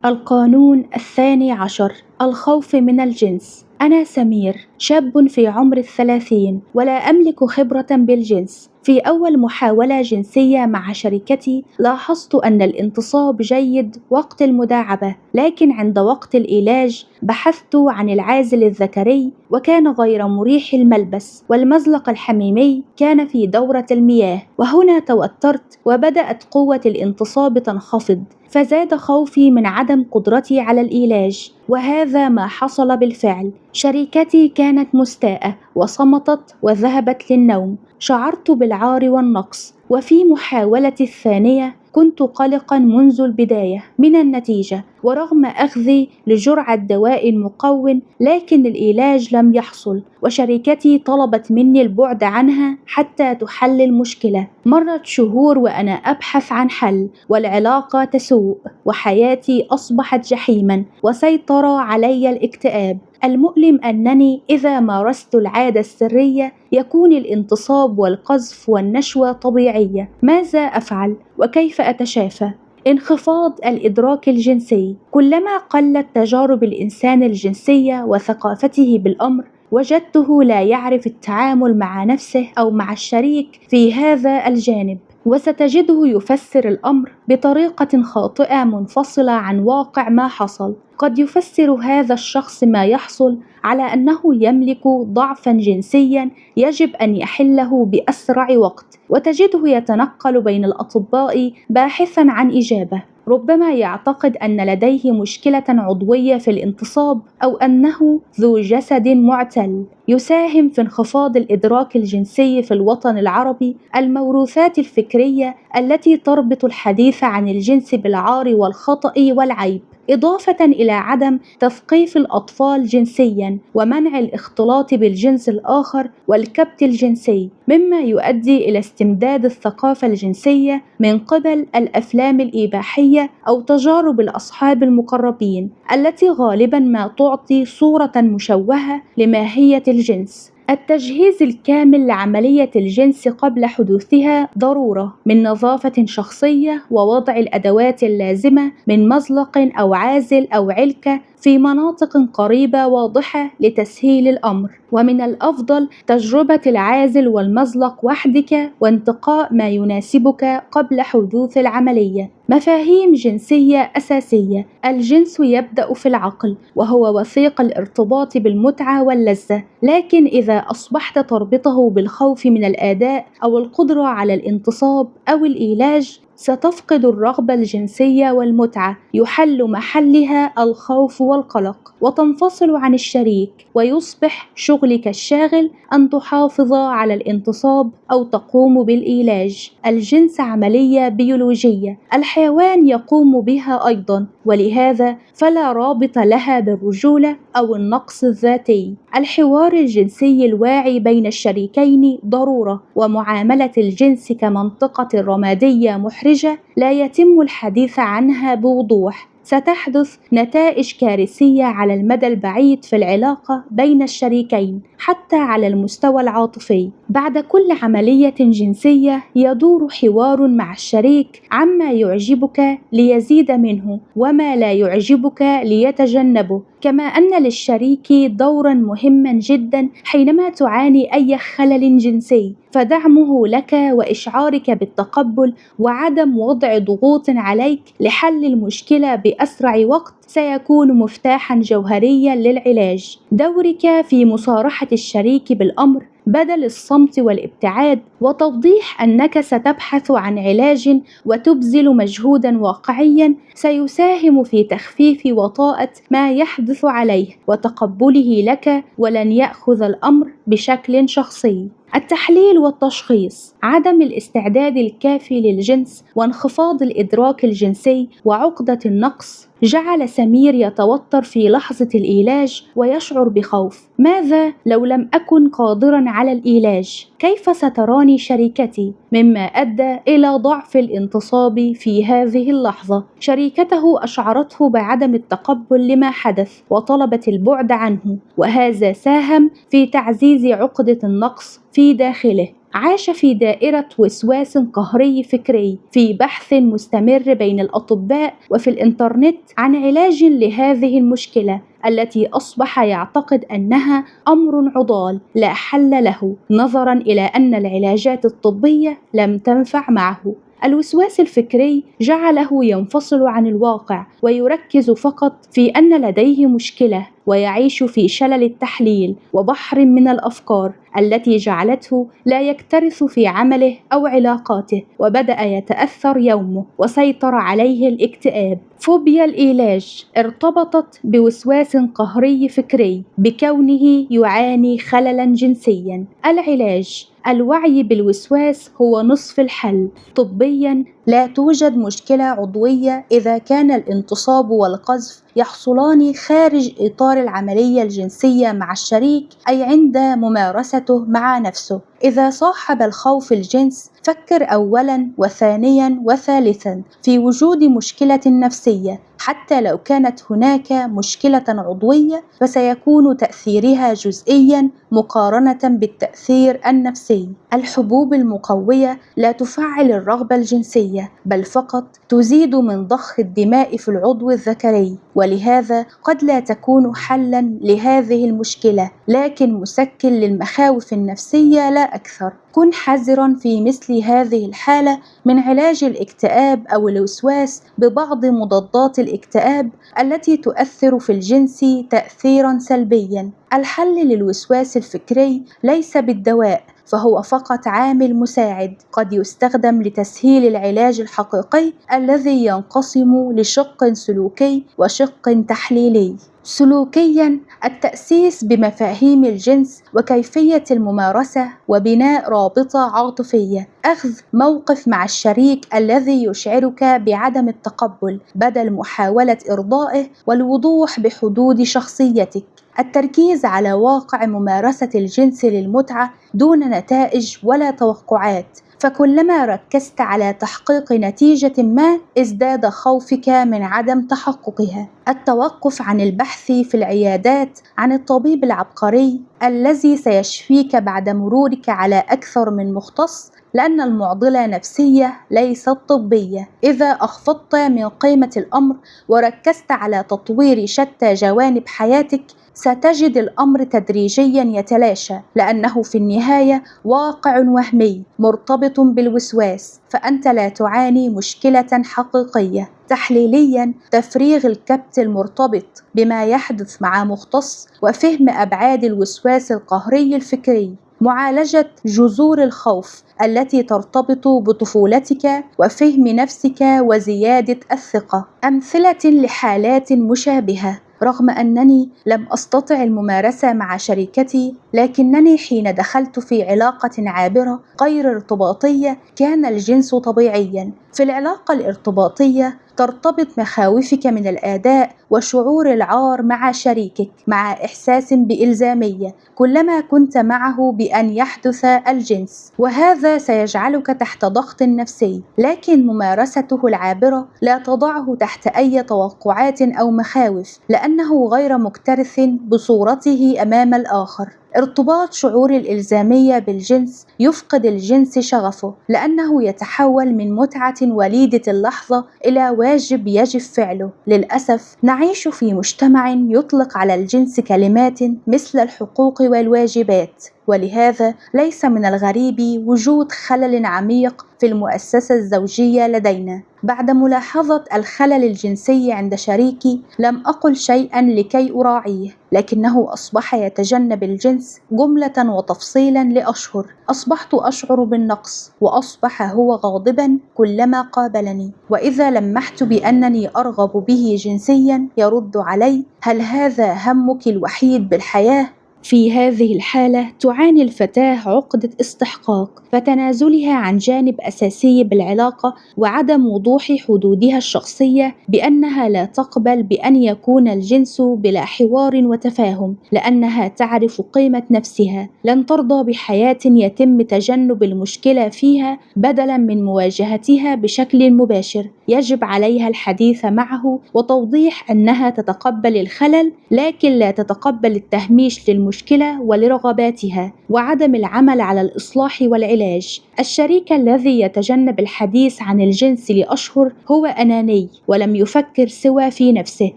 القانون 12. الخوف من الجنس. أنا سمير، شاب في عمر 30 ولا أملك خبرة بالجنس. في أول محاولة جنسية مع شريكتي لاحظت أن الانتصاب جيد وقت المداعبة، لكن عند وقت العلاج بحثت عن العازل الذكري وكان غير مريح الملبس، والمزلق الحميمي كان في دورة المياه. وهنا توترت وبدأت قوة الانتصاب تنخفض، فزاد خوفي من عدم قدرتي على العلاج، وهذا ما حصل بالفعل. شريكتي كانت مستاءة وصمتت وذهبت للنوم. شعرت بالعار والنقص، وفي محاولتي الثانية كنت قلقا منذ البداية من النتيجة، ورغم أخذي لجرعة دواء مقوٍ لكن العلاج لم يحصل، وشريكتي طلبت مني البعد عنها حتى تحل المشكلة. مرت شهور وأنا أبحث عن حل، والعلاقة تسوء، وحياتي أصبحت جحيما، وسيطر علي الاكتئاب. المؤلم أنني إذا مارست العادة السرية يكون الانتصاب والقذف والنشوة طبيعية. ماذا أفعل؟ وكيف أتشافى؟ انخفاض الإدراك الجنسي. كلما قلت تجارب الإنسان الجنسية وثقافته بالأمر، وجدته لا يعرف التعامل مع نفسه أو مع الشريك في هذا الجانب، وستجده يفسر الأمر بطريقة خاطئة منفصلة عن واقع ما حصل. قد يفسر هذا الشخص ما يحصل على أنه يملك ضعفا جنسيا يجب أن يحله بأسرع وقت، وتجده يتنقل بين الأطباء باحثا عن إجابة. ربما يعتقد أن لديه مشكلة عضوية في الانتصاب، أو أنه ذو جسد معتل. يساهم في انخفاض الإدراك الجنسي في الوطن العربي الموروثات الفكرية التي تربط الحديث عن الجنس بالعار والخطأ والعيب، إضافة إلى عدم تثقيف الأطفال جنسيًا ومنع الاختلاط بالجنس الآخر والكبت الجنسي، مما يؤدي إلى استمداد الثقافة الجنسية من قبل الأفلام الإباحية أو تجارب الأصحاب المقربين التي غالبًا ما تعطي صورة مشوهة لماهية الجنس. التجهيز الكامل لعملية الجنس قبل حدوثها ضرورة، من نظافة شخصية ووضع الأدوات اللازمة من مزلق أو عازل أو علكة في مناطق قريبة واضحة لتسهيل الأمر. ومن الأفضل تجربة العازل والمزلق وحدك وانتقاء ما يناسبك قبل حدوث العملية. مفاهيم جنسية أساسية. الجنس يبدأ في العقل، وهو وثيق الارتباط بالمتعة واللذة، لكن إذا أصبحت تربطه بالخوف من الآداء أو القدرة على الانتصاب أو العلاج ستفقد الرغبة الجنسية والمتعة، يحل محلها الخوف والقلق، وتنفصل عن الشريك، ويصبح شغلك الشاغل أن تحافظ على الانتصاب أو تقوم بالعلاج. الجنس عملية بيولوجية، الحيوان يقوم بها أيضا، ولهذا فلا رابط لها بالرجولة أو النقص الذاتي. الحوار الجنسي الواعي بين الشريكين ضرورة، ومعاملة الجنس كمنطقة رمادية محرجة لا يتم الحديث عنها بوضوح ستحدث نتائج كارثية على المدى البعيد في العلاقة بين الشريكين، حتى على المستوى العاطفي. بعد كل عملية جنسية يدور حوار مع الشريك عما يعجبك ليزيد منه، وما لا يعجبك ليتجنبه، كما أن للشريك دورا مهما جدا حينما تعاني أي خلل جنسي، فدعمه لك وإشعارك بالتقبل وعدم وضع ضغوط عليك لحل المشكلة بأسرع وقت سيكون مفتاحا جوهريا للعلاج. دورك في مصارحة الشريك بالأمر بدل الصمت والابتعاد، وتوضيح أنك ستبحث عن علاج وتبذل مجهودا واقعيا سيساهم في تخفيف وطأة ما يحدث عليه وتقبله لك، ولن يأخذ الأمر بشكل شخصي. التحليل والتشخيص. عدم الاستعداد الكافي للجنس وانخفاض الإدراك الجنسي وعقدة النقص جعل سمير يتوتر في لحظة العلاج ويشعر بخوف. ماذا لو لم أكن قادرا على العلاج؟ كيف ستراني شريكتي؟ مما أدى إلى ضعف الانتصاب في هذه اللحظة. شريكته أشعرته بعدم التقبل لما حدث وطلبت البعد عنه، وهذا ساهم في تعزيز عقدة النقص في داخله. عاش في دائرة وسواس قهري فكري، في بحث مستمر بين الأطباء وفي الإنترنت عن علاج لهذه المشكلة التي أصبح يعتقد أنها أمر عضال لا حل له، نظرًا إلى أن العلاجات الطبية لم تنفع معه. الوسواس الفكري جعله ينفصل عن الواقع ويركز فقط في أن لديه مشكلة، ويعيش في شلل التحليل وبحر من الأفكار التي جعلته لا يكترث في عمله أو علاقاته، وبدأ يتأثر يومه وسيطر عليه الاكتئاب. فوبيا العلاج ارتبطت بوسواس قهري فكري بكونه يعاني خللا جنسيا. العلاج: الوعي بالوسواس هو نصف الحل. طبيا لا توجد مشكلة عضوية إذا كان الانتصاب والقذف يحصلان خارج إطار العملية الجنسية مع الشريك، أي عند ممارسته مع نفسه. إذا صاحب الخوف الجنس، فكر أولاً وثانياً وثالثاً في وجود مشكلة نفسية. حتى لو كانت هناك مشكلة عضوية فسيكون تأثيرها جزئياً مقارنة بالتأثير النفسي. الحبوب المقوية لا تفعل الرغبة الجنسية، بل فقط تزيد من ضخ الدماء في العضو الذكري، ولهذا قد لا تكون حلاً لهذه المشكلة، لكن مسكن للمخاوف النفسية لا أكثر. كن حذراً في مثل هذه الحالة من علاج الاكتئاب أو الوسواس ببعض مضادات الاكتئاب التي تؤثر في الجنس تأثيراً سلبياً. الحل للوسواس الفكري ليس بالدواء، فهو فقط عامل مساعد قد يستخدم لتسهيل العلاج الحقيقي الذي ينقسم لشق سلوكي وشق تحليلي. سلوكياً: التأسيس بمفاهيم الجنس وكيفية الممارسة وبناء رابطة عاطفية. أخذ موقف مع الشريك الذي يشعرك بعدم التقبل بدل محاولة إرضائه، والوضوح بحدود شخصيتك. التركيز على واقع ممارسة الجنس للمتعة دون نتائج ولا توقعات، فكلما ركزت على تحقيق نتيجة ما ازداد خوفك من عدم تحققها. التوقف عن البحث في العيادات عن الطبيب العبقري الذي سيشفيك بعد مرورك على أكثر من مختص، لأن المعضلة نفسية ليست طبية. إذا أخفضت من قيمة الأمر وركزت على تطوير شتى جوانب حياتك، ستجد الأمر تدريجيا يتلاشى، لأنه في النهاية واقع وهمي مرتبط بالوسواس، فأنت لا تعاني مشكلة حقيقية. تحليليا: تفريغ الكبت المرتبط بما يحدث مع مختص وفهم أبعاد الوسواس القهري الفكري. معالجة جذور الخوف التي ترتبط بطفولتك وفهم نفسك وزيادة الثقة. أمثلة لحالات مشابهة: رغم أنني لم أستطع الممارسة مع شريكتي، لكنني حين دخلت في علاقة عابرة غير ارتباطية كان الجنس طبيعيا. في العلاقة الارتباطية ترتبط مخاوفك من الآداء وشعور العار مع شريكك مع إحساس بإلزامية كلما كنت معه بأن يحدث الجنس، وهذا سيجعلك تحت ضغط نفسي. لكن ممارسته العابرة لا تضعه تحت أي توقعات أو مخاوف، لأنه غير مكترث بصورته أمام الآخر. ارتباط شعور الإلزامية بالجنس يفقد الجنس شغفه، لأنه يتحول من متعة وليدة اللحظة إلى واجب يجب فعله. للأسف نعيش في مجتمع يطلق على الجنس كلمات مثل الحقوق والواجبات، ولهذا ليس من الغريب وجود خلل عميق في المؤسسة الزوجية لدينا. بعد ملاحظة الخلل الجنسي عند شريكي لم أقل شيئا لكي أراعيه، لكنه أصبح يتجنب الجنس جملة وتفصيلا لأشهر. أصبحت أشعر بالنقص، وأصبح هو غاضبا كلما قابلني، وإذا لمحت بأنني أرغب به جنسيا يرد علي: هل هذا همك الوحيد بالحياة؟ في هذه الحالة تعاني الفتاة عقدة استحقاق، فتنازلها عن جانب أساسي بالعلاقة وعدم وضوح حدودها الشخصية بأنها لا تقبل بأن يكون الجنس بلا حوار وتفاهم، لأنها تعرف قيمة نفسها. لن ترضى بحياة يتم تجنب المشكلة فيها بدلاً من مواجهتها بشكل مباشر. يجب عليها الحديث معه وتوضيح أنها تتقبل الخلل، لكن لا تتقبل التهميش للمشكلة المشكلة ولرغباتها وعدم العمل على الإصلاح والعلاج. الشريك الذي يتجنب الحديث عن الجنس لأشهر هو أناني ولم يفكر سوى في نفسه،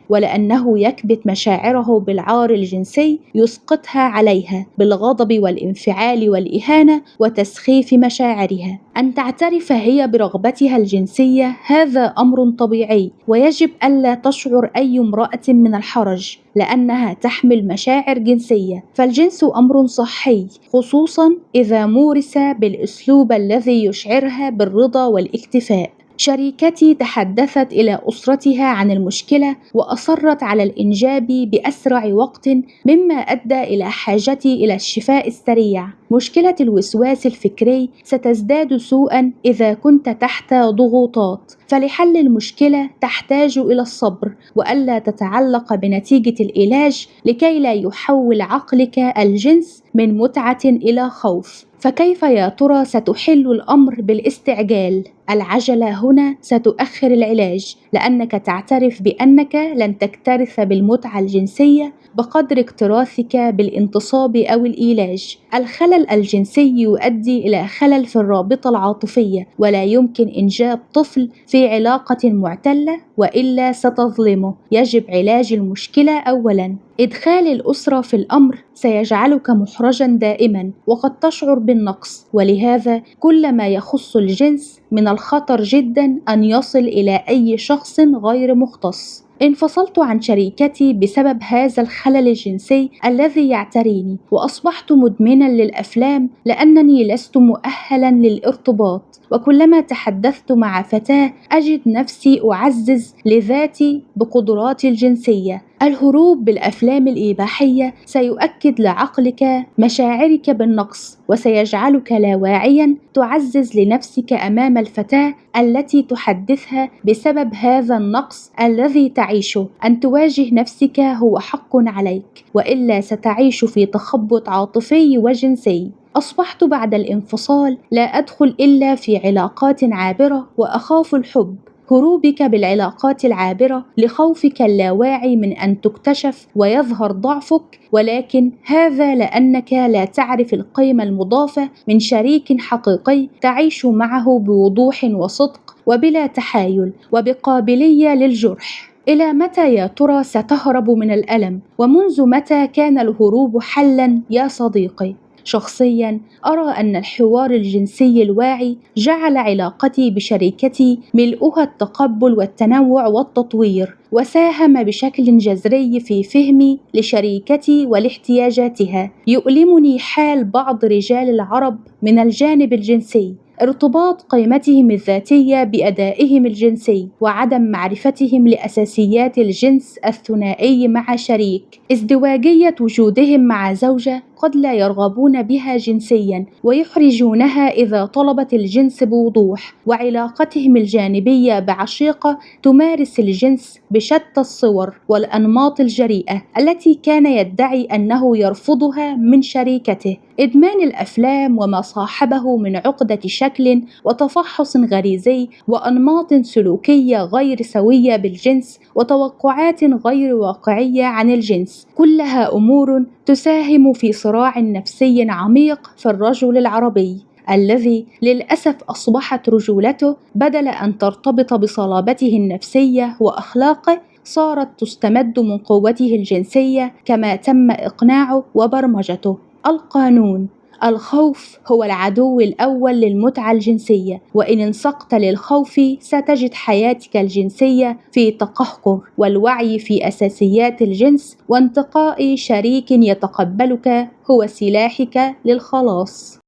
ولأنه يكبت مشاعره بالعار الجنسي يسقطها عليها بالغضب والانفعال والإهانة وتسخيف مشاعرها. أن تعترف هي برغبتها الجنسية هذا أمر طبيعي، ويجب ألا تشعر أي امرأة من الحرج لأنها تحمل مشاعر جنسية، فالجنس أمر صحي خصوصا إذا مورس بالأسلوب الذي يشعرها بالرضا والاكتفاء. شريكتي تحدثت إلى أسرتها عن المشكلة وأصرت على الإنجاب بأسرع وقت، مما أدى إلى حاجتي إلى الشفاء السريع. مشكلة الوسواس الفكري ستزداد سوءًا إذا كنت تحت ضغوطات، فلحل المشكلة تحتاج إلى الصبر وألا تتعلق بنتيجة العلاج لكي لا يحول عقلك الجنس من متعة إلى خوف. فكيف يا ترى ستحل الأمر بالاستعجال؟ العجلة هنا ستؤخر العلاج، لأنك تعترف بأنك لن تكترث بالمتعة الجنسية بقدر اكتراثك بالانتصاب أو الإيلاج. الخلل الجنسي يؤدي إلى خلل في الرابطة العاطفية، ولا يمكن إنجاب طفل في علاقة معتلة وإلا ستظلمه. يجب علاج المشكلة أولاً. إدخال الأسرة في الأمر سيجعلك محرجاً دائماً وقد تشعر بالنقص، ولهذا كل ما يخص الجنس من الخطر جداً أن يصل إلى أي شخص غير مختص. انفصلت عن شريكتي بسبب هذا الخلل الجنسي الذي يعتريني، وأصبحت مدمناً للأفلام لأنني لست مؤهلاً للارتباط، وكلما تحدثت مع فتاة أجد نفسي أعزز لذاتي بقدراتي الجنسية. الهروب بالأفلام الإباحية سيؤكد لعقلك مشاعرك بالنقص، وسيجعلك لا واعياً تعزز لنفسك أمام الفتاة التي تحدثها بسبب هذا النقص الذي تعيشه. أن تواجه نفسك هو حق عليك، وإلا ستعيش في تخبط عاطفي وجنسي. أصبحت بعد الانفصال لا أدخل إلا في علاقات عابرة وأخاف الحب. هروبك بالعلاقات العابرة لخوفك اللاواعي من أن تكتشف ويظهر ضعفك، ولكن هذا لأنك لا تعرف القيمة المضافة من شريك حقيقي تعيش معه بوضوح وصدق وبلا تحايل وبقابلية للجرح. إلى متى يا ترى ستهرب من الألم؟ ومنذ متى كان الهروب حلاً يا صديقي؟ شخصياً أرى أن الحوار الجنسي الواعي جعل علاقتي بشريكتي ملؤها التقبل والتنوع والتطوير، وساهم بشكل جذري في فهمي لشريكتي ولاحتياجاتها. يؤلمني حال بعض رجال العرب من الجانب الجنسي، ارتباط قيمتهم الذاتية بأدائهم الجنسي وعدم معرفتهم لأساسيات الجنس الثنائي مع شريك. ازدواجية وجودهم مع زوجة قد لا يرغبون بها جنسيا ويحرجونها إذا طلبت الجنس بوضوح، وعلاقتهم الجانبية بعشيقة تمارس الجنس بشتى الصور والأنماط الجريئة التي كان يدعي أنه يرفضها من شريكته. إدمان الأفلام وما صاحبه من عقدة شكل وتفحص غريزي وأنماط سلوكية غير سوية بالجنس وتوقعات غير واقعية عن الجنس، كلها أمور تساهم في صراع نفسي عميق في الرجل العربي الذي للأسف أصبحت رجولته بدل أن ترتبط بصلابته النفسية وأخلاقه صارت تستمد من قوته الجنسية كما تم إقناعه وبرمجته. القانون: الخوف هو العدو الأول للمتعة الجنسية، وإن انسقت للخوف ستجد حياتك الجنسية في تقهقر، والوعي في أساسيات الجنس وانتقاء شريك يتقبلك هو سلاحك للخلاص.